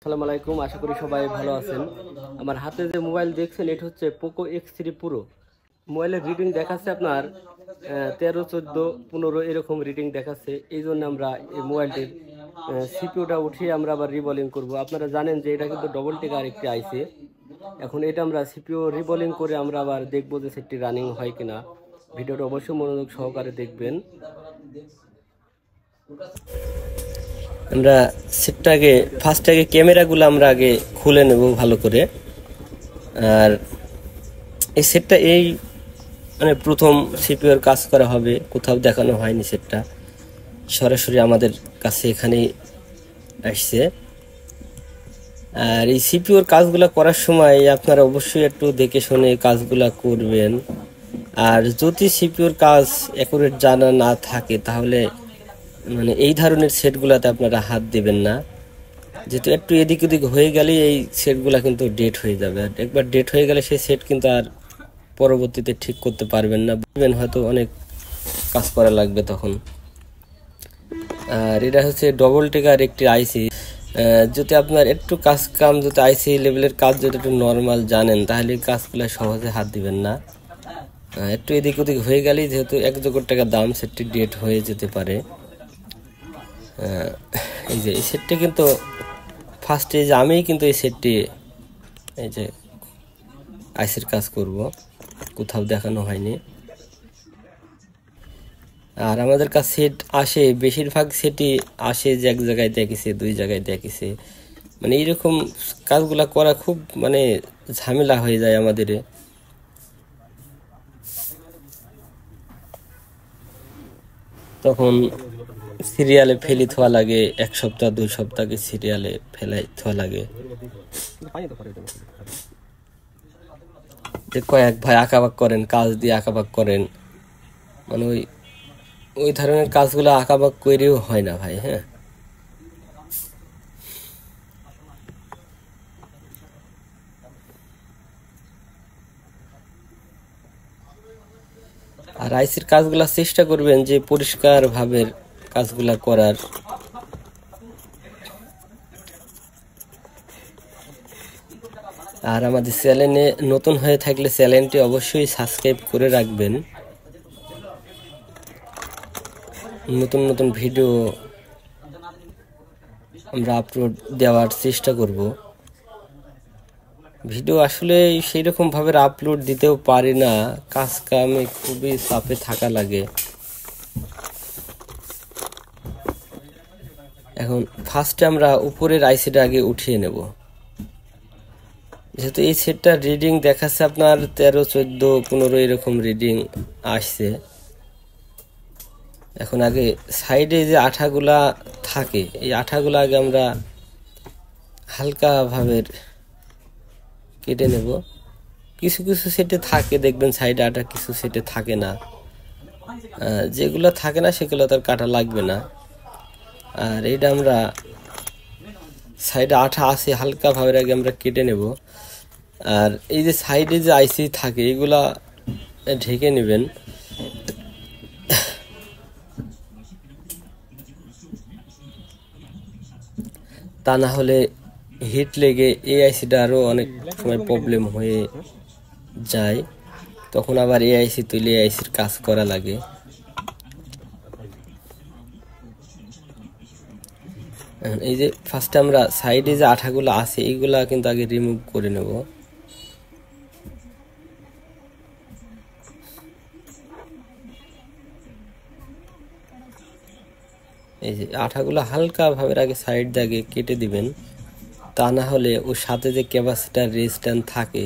আসসালামু আলাইকুম, আশা করি সবাই ভালো আছেন। আমার হাতে যে মোবাইল দেখছেন এটা হচ্ছে পোকো X3 প্রো। মোবাইলের রিডিং দেখাচ্ছে আপনার 13, 14, 15 এরকম রিডিং দেখাচ্ছে। এই জন্য আমরা এই মোবাইলটির সিপিইউটা উঠিয়ে আমরা আবার রিবলিং করব। আপনারা জানেন যে এটা কিন্তু ডবল টিকার একটি আইসি। এখন এটা আমরা সিপিইউ রিবলিং করে আমরা আবার দেখবো যে সেটটি রানিং হয় কিনা। ভিডিওটা অবশ্যই মনোযোগ সহকারে দেখবেন। আমরা সেটটা আগে ফার্স্ট ক্যামেরাগুলো আমরা আগে খুলে নেব ভালো করে। আর এই সেটটা মানে প্রথম সিপিইউর কাজ করা হবে, কোথাও দেখানো হয়নি। সেটটা সরাসরি আমাদের কাছে এখানেই আসছে। আর এই সিপিইউর কাজগুলো করার সময় আপনারা অবশ্যই একটু দেখে শুনে কাজগুলো করবেন। আর যদি সিপিইউর কাজ অ্যাকুরেট জানা না থাকে তাহলে মানে এই ধরনের সেটগুলোতে আপনারা হাত দিবেন না, যেহেতু একটু এদিক ওদিক হয়ে গেলেই এই সেটগুলো কিন্তু ডেট হয়ে যাবে। আর একবার ডেট হয়ে গেলে সেই সেট কিন্তু আর পরবর্তীতে ঠিক করতে পারবেন না, বুঝবেন হয়তো অনেক কাজ করা লাগবে তখন। আর এটা হচ্ছে ডবল টিকার একটি আইসি। যদি আপনার একটু কাম যদি আইসি লেভেলের কাজ যদি একটু নর্মাল জানেন তাহলে কাজগুলো সহজে হাত দিবেন না। একটু এদিক ওদিক হয়ে গেলেই যেহেতু 1 টাকা দাম, সেটটি ডেট হয়ে যেতে পারে। এই যে এই সেটটি কিন্তু ফার্স্টে যে আমি কিন্তু এই সেটটি এই যে আইসির কাজ করব, কোথাও দেখানো হয়নি। আর আমাদের কাছে সেট আসে, বেশিরভাগ সেটই আসে যে এক জায়গায় দেখেছে, 2 জায়গায় দেখেছে। মানে এইরকম কাজগুলা করা খুব মানে ঝামেলা হয়ে যায় আমাদের। তখন সিরিয়ালে ফেলি থোয়া লাগে, 1 সপ্তাহ 2 সপ্তাহকে সিরিয়ালে ফেলাই থোয়া লাগে। যে কয়েক ভাই আঁকাবাক করেন, কাজ দিয়ে আঁকাবাক করেন, মানে ওই ধরনের কাজগুলো আঁকাবাক করেও হয় না ভাই। হ্যাঁ, আর আইসির কাজগুলা চেষ্টা করবেন যে পরিষ্কার ভাবে কাজগুলা করার। আর আমাদের চ্যানেলে নতুন হয়ে থাকলে চ্যানেলটি অবশ্যই সাবস্ক্রাইব করে রাখবেন। নতুন নতুন ভিডিও আমরা আপলোড দেওয়ার চেষ্টা করব। ভিডিও আসলে সেই রকম ভাবে আপলোড দিতেও পারি না, কাজ কামে খুবই চাপে থাকা লাগে। এখন ফার্স্টে আমরা উপরের আইসিটা আগে উঠিয়ে নেব, যেহেতু এই সেটটা রিডিং দেখাচ্ছে আপনার 13, 14, 15 এরকম রিডিং আসছে। এখন আগে সাইডে যে আঠাগুলা থাকে এই আঠাগুলা আগে আমরা হালকা ভাবে কেটে নেব। কিছু কিছু সেটে থাকে, দেখবেন সাইডে আঠা, কিছু সেটে থাকে না। যেগুলো থাকে না সেগুলো তার কাটা লাগবে না। আর এইটা আমরা সাইডে আঠা আছে হালকা ভাবে আগে আমরা কেটে নেব। আর এই যে সাইডে যে আইসি থাকে এগুলা ঢেকে নেবেন। তা না হলে হিট লেগে এই আইসিটা আরও অনেক সময় প্রবলেম হয়ে যায়, তখন আবার এই আইসি তুলে এই আইসির কাজ করা লাগে। এই যে ফার্স্টে আমরা সাইডে যে আঠাগুলো আছে এইগুলা কিন্তু আগে রিমুভ করে নেব। এই যে আঠাগুলো হালকা ভাবে আগে সাইড দিয়ে কেটে দিবেন, তা না হলে ওর সাথে যে ক্যাপাসিটার রেজিস্ট্যান্স থাকে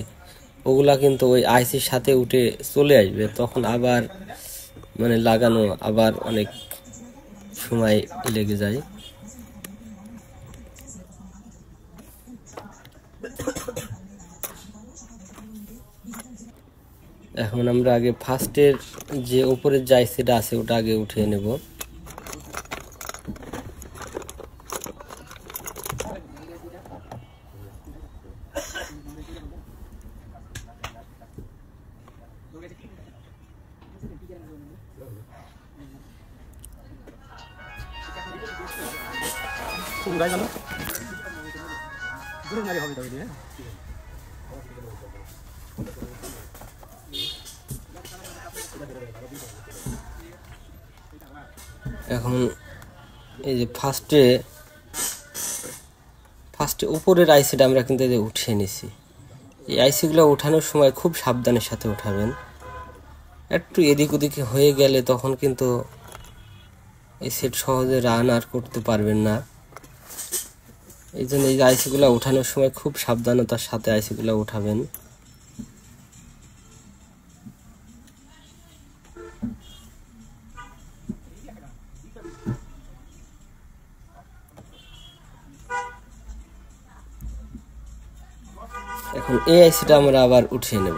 ওগুলা কিন্তু ওই আইসির সাথে উঠে চলে আসবে, তখন আবার মানে লাগানো আবার অনেক সময় লেগে যায়। এখন আমরা আগে ফার্স্টের যে উপরের যে আইসিটা আছে ওটা আগে উঠিয়ে নেব। এখন এই যে ফার্স্টে উপরের আইসিটা আমরা কিন্তু উঠিয়ে নিছি। এই আইসিগুলো ওঠানোর সময় খুব সাবধানের সাথে উঠাবেন। একটু এদিক ওদিক হয়ে গেলে তখন কিন্তু এই সেট সহজে রান আর করতে পারবেন না। এই জন্য এই আইসিগুলো ওঠানোর সময় খুব সাবধানতার সাথে আইসিগুলো উঠাবেন। এখন এই আইসিটা আমরা আবার উঠিয়ে নেব।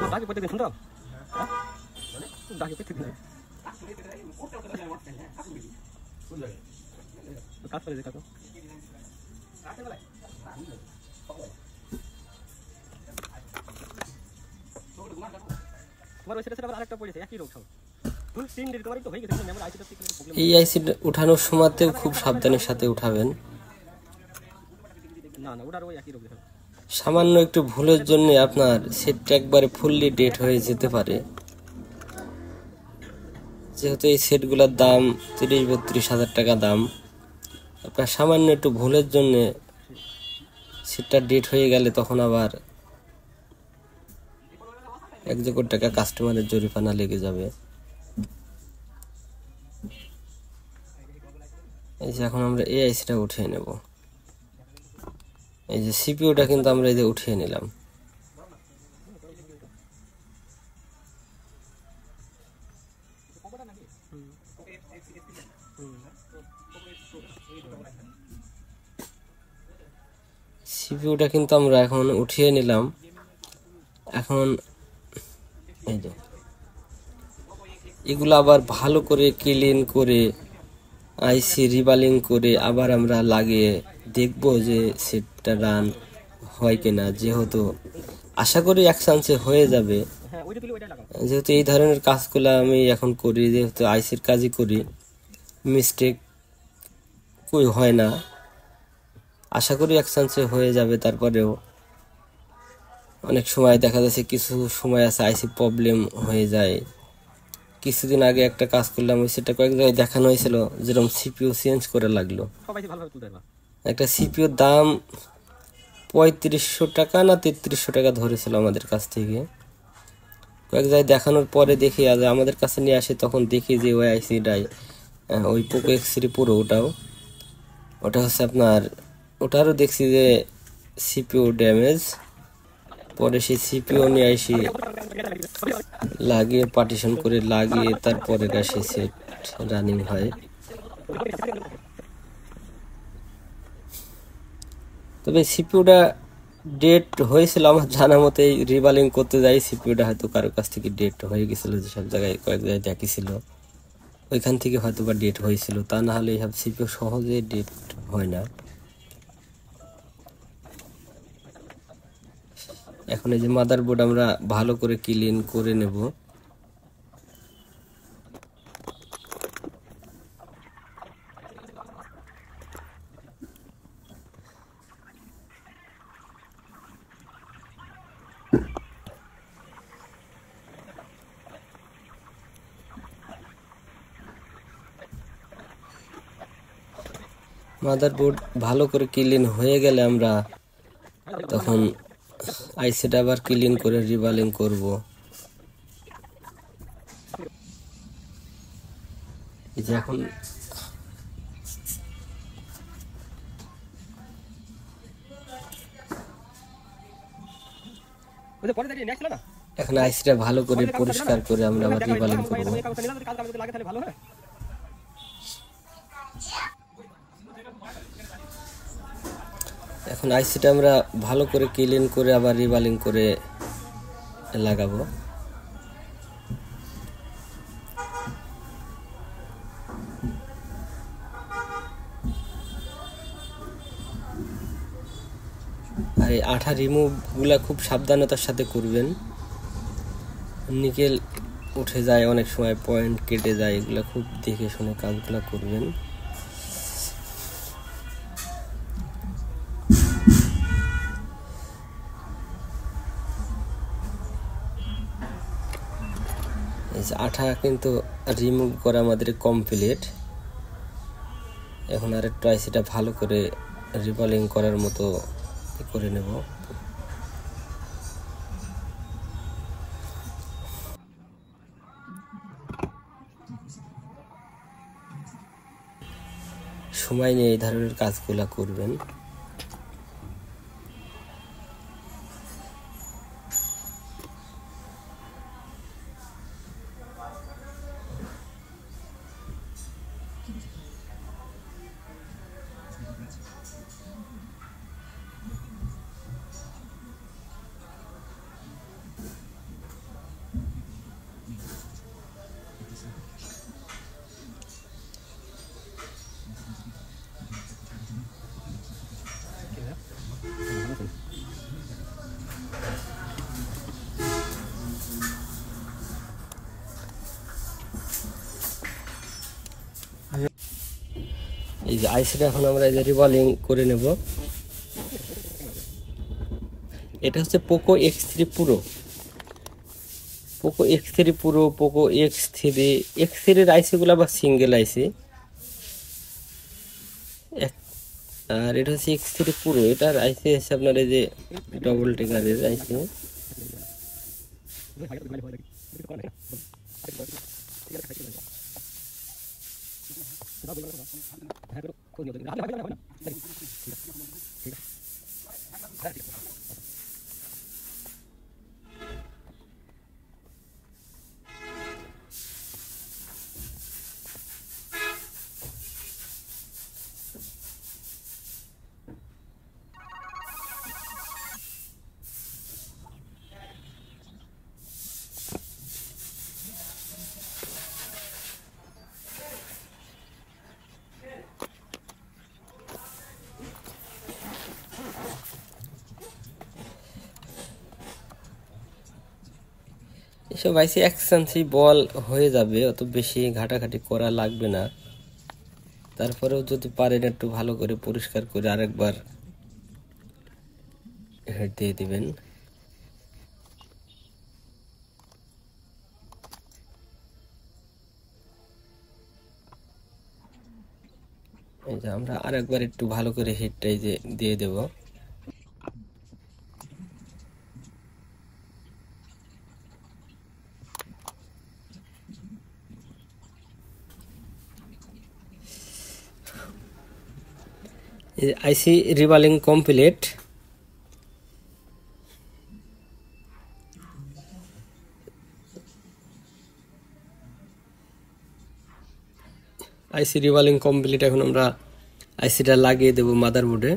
এই আইসি উঠানোর সময়তেও খুব সাবধানের সাথে উঠাবেন। সামান্য একটু ভুলের জন্য আপনার সেটটা একবারে ফুললি ডেট হয়ে যেতে পারে। যেহেতু এই সেটগুলোর দাম 30-32 হাজার টাকা দাম, আপনার সামান্য একটু ভুলের জন্য সেটটা ডেট হয়ে গেলে তখন আবার 1 কোটি টাকা কাস্টমারের জরিমানা লেগে যাবে। এই যে এখন আমরা এই আইসিটা উঠিয়ে নেব। এই যে সিপিইউটা কিন্তু আমরা এই যে উঠিয়ে নিলাম। সিপিইউটা কিন্তু আমরা এখন উঠিয়ে নিলাম। এখন এই যে এগুলো আবার ভালো করে ক্লিন করে আইসি রিবালিং করে আবার আমরা লাগিয়ে দেখব যে সেটটা রান হয় কিনা। যেহেতু আশা করি 1 চান্সে হয়ে যাবে, যেহেতু এই ধরনের কাজগুলো আমি এখন করি, যেহেতু আইসির কাজই করি, মিস্টেক কই হয় না। আশা করি 1 চান্সে হয়ে যাবে। তারপরেও অনেক সময় দেখা যাচ্ছে কিছু সময় আছে আইসি প্রবলেম হয়ে যায়। কিছুদিন আগে একটা কাজ করলাম, সেটা কয়েক জায়গায় দেখানো হয়েছিল, যেরকম সিপিইউ চেঞ্জ করে লাগলো। একটা সিপিইউর দাম 3500 টাকা না 3300 টাকা ধরেছিল আমাদের কাছ থেকে। কয়েক জায়গায় দেখানোর পরে দেখি আজ আমাদের কাছে নিয়ে আসে, তখন দেখি যে ওই আইসিটাই ওই পোকো X3 Pro ওটা হচ্ছে আপনার, ওটারও দেখছি যে সিপিইউ ড্যামেজ। পরে সেই সিপিইউ নিয়ে আসি লাগিয়ে পার্টিশন করে লাগিয়ে তারপরে সে সেট রানিং হয়। তবে সিপিইউটা ডেট হয়েছিল আমার জানা মতে, রিবালিং করতে যাই সিপিইউটা হয়তো কারো কাছ থেকে ডেট হয়ে গেছিল, যেসব জায়গায় কয়েক জায়গায় দেখেছিল ওইখান থেকে হয়তো বা ডেট হয়েছিল। তা না হলে এইসব সিপিইউ সহজে ডেট হয় না। এখন এই যে মাদারবোর্ড আমরা ভালো করে ক্লিন করে নেব। মাদারবোর্ড ভালো করে ক্লিন হয়ে গেলে আমরা তখন আইসিটা আবার ক্লিন করে রিবালিং করব। এই যে এখন আইসিটা ভালো করে পরিষ্কার করে আমরা আবার রিবালিং করব। এখন আইসিটা আমরা ভালো করে ক্লিন করে আবার রিবালিং করে লাগাবো। আর এই আঠা রিমুভ গুলা খুব সাবধানতার সাথে করবেন। নিকেল উঠে যায়, অনেক সময় পয়েন্ট কেটে যায়, এগুলা খুব দেখে শুনে কাজগুলা করবেন। আঠা কিন্তু রিমুভ করা আমাদের কমপ্লিট। এখন আর একটু আইসিটা ভালো করে রিবলিং করার মতো করে নেব। সময় নিয়ে এই ধরনের কাজগুলা করবেন। এই যে আইসিটা এখন আমরা এই যে রিবলিং করে নেব। এটা হচ্ছে Poco X3 pro, Poco X3 pro, Poco X3। X3-র আইসিগুলো আবার সিঙ্গেল আইসি, আর এটা হচ্ছে X3 প্রো। এটার আইসি হচ্ছে আপনার এই যে ডবল টেকারের আইসি। এসব আইসি এক্সচেঞ্জই বল হয়ে যাবে, অত বেশি ঘাটাঘাটি করা লাগবে না। তারপরেও যদি পারেন একটু ভালো করে পরিষ্কার করে আরেকবার হেড দিয়ে দিবেন। এই যে আমরা আরেকবার একটু ভালো করে হেডটাই যে দিয়ে দেব। আইসি রিবালিং কমপ্লিট। আইসি রিবালিং কমপ্লিট। এখন আমরা আইসিটা লাগিয়ে দেব মাদারবোর্ডে।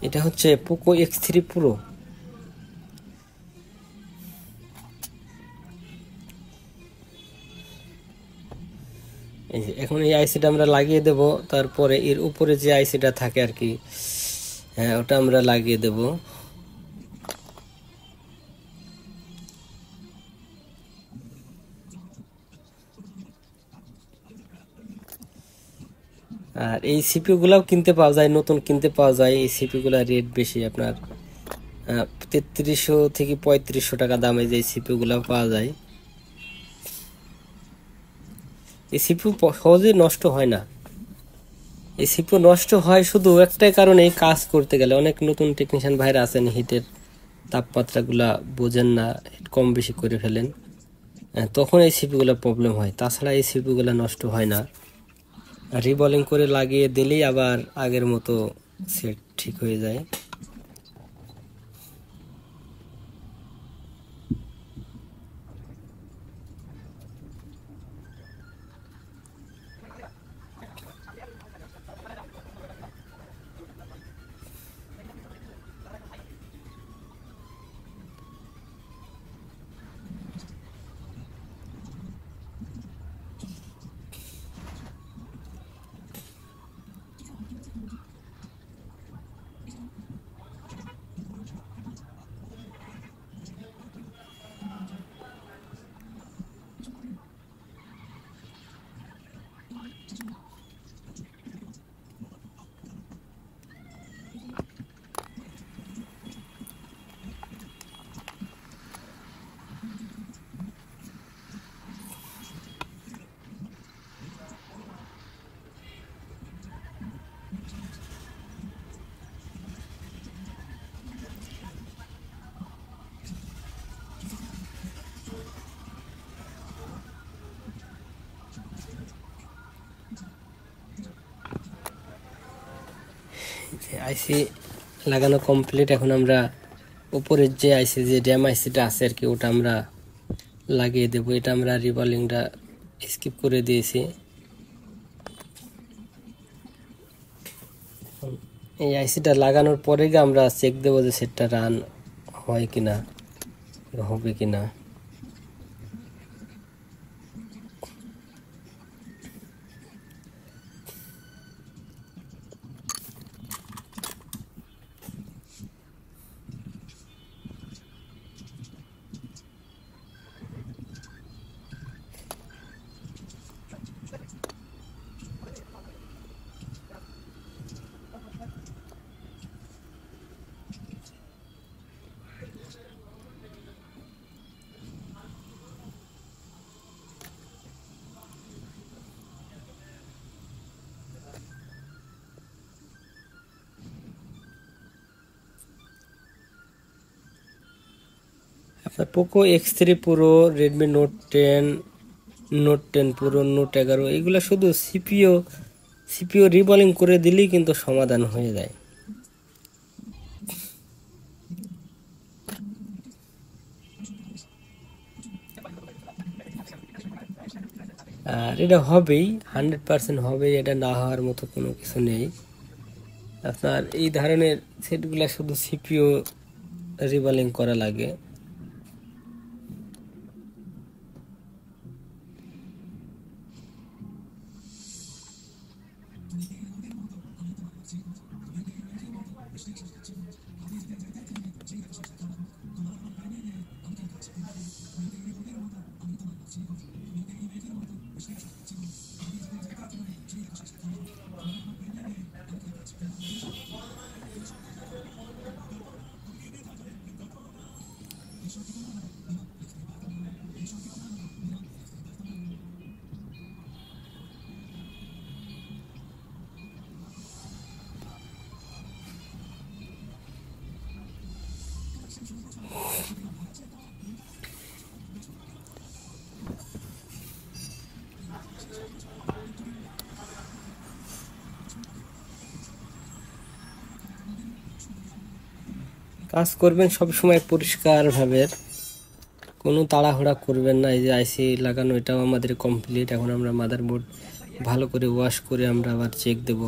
এটা হচ্ছে পোকো X3 প্রো। এই যে এখন এই আইসিটা আমরা লাগিয়ে দেব। তারপরে এর উপরে যে আইসিটা থাকে আর কি, হ্যাঁ ওটা আমরা লাগিয়ে দেব। আর এই সিপিইউ গুলাও কিনতে পাওয়া যায়, নতুন কিনতে পাওয়া যায়। এই সিপিইউ গুলার রেট বেশি, আপনার 3300 থেকে 3500 টাকা দামে যে সিপিইউ গুলা পাওয়া যায়। এই সিপিইউ সহজে নষ্ট হয় না। এই সিপিইউ নষ্ট হয় শুধু একটাই কারণে, কাজ করতে গেলে অনেক নতুন টেকনিশিয়ান ভাইরা আছেন, হিটের তাপমাত্রাগুলা বোঝেন না, কম বেশি করে ফেলেন, তখন এই সিপিইউ গুলা প্রবলেম হয়। তাছাড়া এই সিপিইউ গুলা নষ্ট হয় না। রিবলিং করে লাগিয়ে দিলেই আবার আগের মতো সেট ঠিক হয়ে যায়। আইসি লাগানো কমপ্লিট। এখন আমরা উপরের যে আইসি যে র্যাম আইসিটা আছে আর কি ওটা আমরা লাগিয়ে দেব। এটা আমরা রিবলিংটা স্কিপ করে দিয়েছি। এই আইসিটা লাগানোর পরে আমরা চেক দেবো যে সেটটা রান হয় কিনা, হবে কিনা। আপনার Poco X3 pro, Redmi note 10, note 10 pro, note 11 এগুলো শুধু সিপিও রিবলিং করে দিলেই কিন্তু সমাধান হয়ে যায়। আর এটা হবেই, 100% হবেই, এটা না হওয়ার মতো কোনো কিছু নেই। আপনার এই ধরনের সেটগুলো শুধু সিপিও রিবলিং করা লাগে। কাজ করবেন সবসময় পরিষ্কারভাবে, কোনো তাড়াহুড়া করবেন না। এই যে আইসি লাগানো এটাও আমাদের কমপ্লিট। এখন আমরা মাদারবোর্ড ভালো করে ওয়াশ করে আমরা আবার চেক দেব।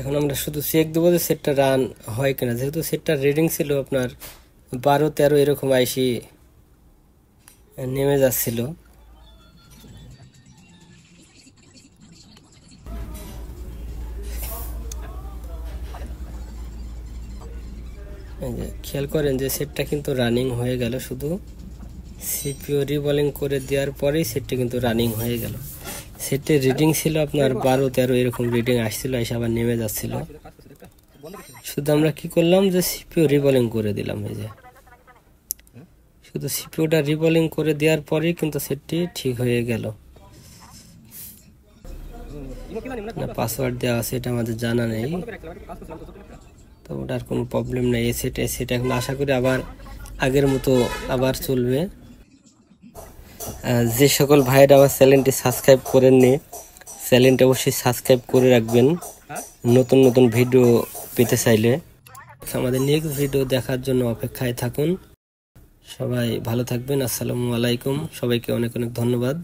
এখন আমরা শুধু চেক দেবো যে সেটটা রান হয় কিনা। যেহেতু সেটটা রিডিং ছিল আপনার 12-13 এরকম আইসি নেমে যাচ্ছিল। খেয়াল করেন যে সেটটা কিন্তু রানিং হয়ে গেল, শুধু সিপিইউ রিবলিং করে দেওয়ার পরেই সেটটা কিন্তু রানিং হয়ে গেল। সেটের রিডিং ছিল আপনার 12-13 এরকম রিডিং আসছিল, এসে আবার নেমে যাচ্ছিল। শুধু আমরা কি করলাম যে সিপিইউ রিবলিং করে দিলাম। এই যে শুধু সিপিইউটা রিবলিং করে দেওয়ার পরেই কিন্তু সেটটি ঠিক হয়ে গেল। না পাসওয়ার্ড দেওয়া আছে এটা আমাদের জানা নেই, তো ওটার কোনো প্রবলেম নেই। সেটা এখন আশা করি আবার আগের মতো আবার চলবে। যে সকল ভাইয়েরা আমার চ্যানেলটি সাবস্ক্রাইব করেননি, চ্যানেলটি অবশ্যই সাবস্ক্রাইব করে রাখবেন নতুন নতুন ভিডিও পেতে চাইলে। আমাদের নেক্সট ভিডিও দেখার জন্য অপেক্ষায় থাকুন। সবাই ভালো থাকবেন। আসসালামু আলাইকুম। সবাইকে অনেক অনেক ধন্যবাদ।